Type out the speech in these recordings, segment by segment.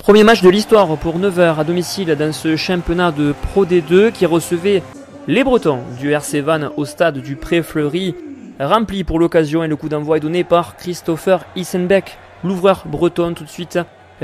Premier match de l'histoire pour Nevers à domicile dans ce championnat de Pro D2 qui recevait les Bretons du RC Vannes au stade du Pré-Fleury, rempli pour l'occasion, et le coup d'envoi est donné par Christopher Issenbeck, l'ouvreur breton tout de suite,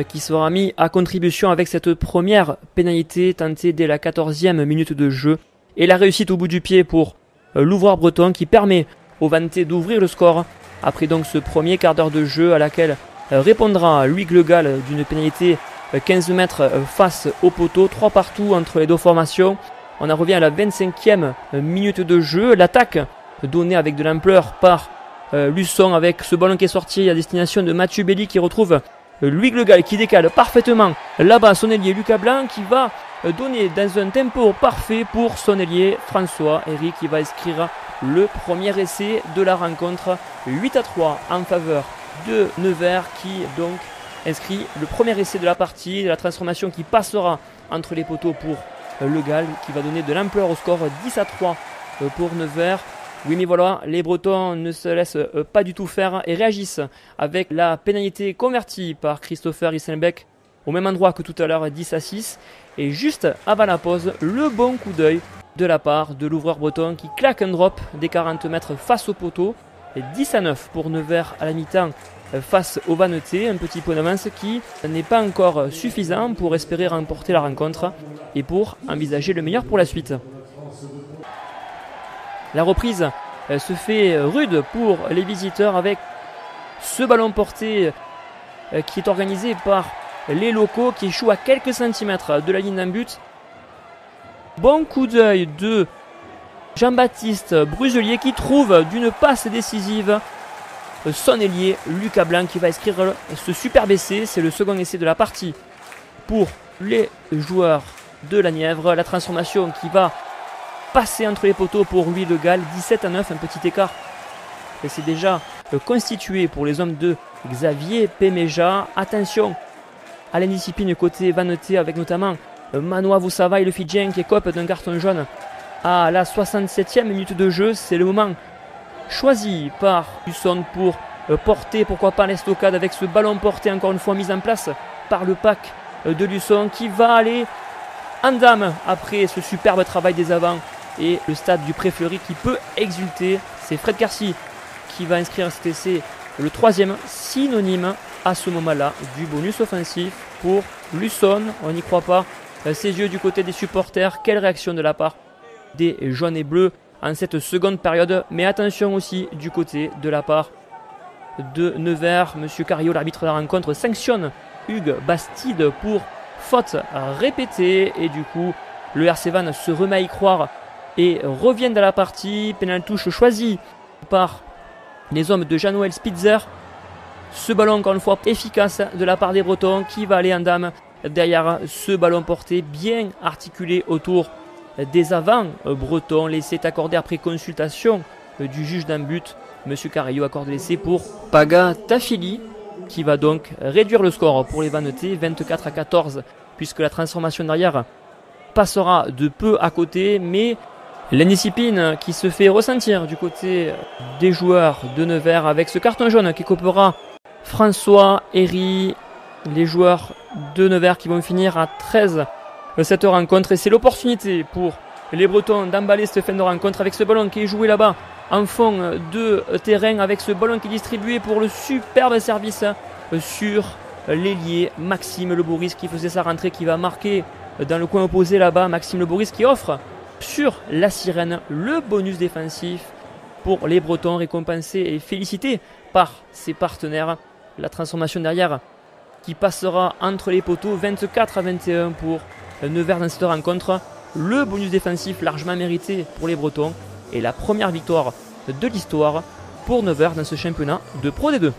qui sera mis à contribution avec cette première pénalité tentée dès la 14e minute de jeu. Et la réussite au bout du pied pour l'ouvreur breton qui permet aux Vanntais d'ouvrir le score après donc ce premier quart d'heure de jeu à laquelle répondra Louis Glegal d'une pénalité 15 mètres face au poteau, 3 partout entre les deux formations. On en revient à la 25e minute de jeu. L'attaque donnée avec de l'ampleur par Luçon avec ce ballon qui est sorti à destination de Mathieu Belli qui retrouve Louis Glegal qui décale parfaitement là-bas son ailier Lucas Blanc qui va donner dans un tempo parfait pour son ailier François Héry qui va inscrire le premier essai de la rencontre. 8-3 en faveur de Nevers qui donc inscrit le premier essai de la partie, de la transformation qui passera entre les poteaux pour Le Gall qui va donner de l'ampleur au score 10-3 pour Nevers. Oui mais voilà, les Bretons ne se laissent pas du tout faire et réagissent avec la pénalité convertie par Christopher Issenbeck au même endroit que tout à l'heure, 10-6. Et juste avant la pause, le bon coup d'œil de la part de l'ouvreur breton qui claque un drop des 40 mètres face au poteau. 10-9 pour Nevers à la mi-temps face au Vanntais, un petit point d'avance qui n'est pas encore suffisant pour espérer remporter la rencontre et pour envisager le meilleur pour la suite. La reprise se fait rude pour les visiteurs avec ce ballon porté qui est organisé par les locaux qui échoue à quelques centimètres de la ligne d'un but. Bon coup d'œil de Jean-Baptiste Bruselier qui trouve d'une passe décisive son ailier Lucas Blanc qui va inscrire ce superbe essai. C'est le second essai de la partie pour les joueurs de la Nièvre. La transformation qui va passer entre les poteaux pour Louis Le Gall. 17-9, un petit écart. Et c'est déjà constitué pour les hommes de Xavier Péméja. Attention à l'indiscipline côté Vanntais avec notamment Manoa Voussava et le Fidjien qui écope d'un carton jaune à la 67e minute de jeu. C'est le moment choisi par Luçon pour porter pourquoi pas l'estocade avec ce ballon porté encore une fois mis en place par le pack de Luçon qui va aller en dame après ce superbe travail des avants et le stade du Pré-Fleury qui peut exulter. C'est Fred Garci qui va inscrire cet essai, le troisième synonyme à ce moment-là du bonus offensif pour Luçon. On n'y croit pas ses yeux du côté des supporters. Quelle réaction de la part des jaunes et bleus en cette seconde période, mais attention aussi du côté de la part de Nevers. Monsieur Carillo, l'arbitre de la rencontre, sanctionne Hugues Bastide pour faute répétée et du coup le RC Vannes se remet à y croire et revient dans la partie. Pénal touche choisi par les hommes de Jean-Noël Spitzer. Ce ballon encore une fois efficace de la part des Bretons qui va aller en dame derrière ce ballon porté bien articulé autour des avants bretons. L'essai est accordé après consultation du juge d'un but. Monsieur Carillo accorde l'essai pour Paga Tafili qui va donc réduire le score pour les Vanntais 24-14 puisque la transformation derrière passera de peu à côté, mais l'indiscipline qui se fait ressentir du côté des joueurs de Nevers avec ce carton jaune qui copera François Héry. Les joueurs de Nevers qui vont finir à 13 cette rencontre et c'est l'opportunité pour les Bretons d'emballer cette fin de rencontre avec ce ballon qui est joué là-bas en fond de terrain avec ce ballon qui est distribué pour le superbe service sur l'ailier Maxime Le Bourris qui faisait sa rentrée, qui va marquer dans le coin opposé là-bas. Maxime Le Bourris qui offre sur la sirène le bonus défensif pour les Bretons, récompensés et félicités par ses partenaires. La transformation derrière qui passera entre les poteaux 24-21 pour Nevers dans cette rencontre. Le bonus défensif largement mérité pour les Bretons et la première victoire de l'histoire pour Nevers dans ce championnat de Pro D2.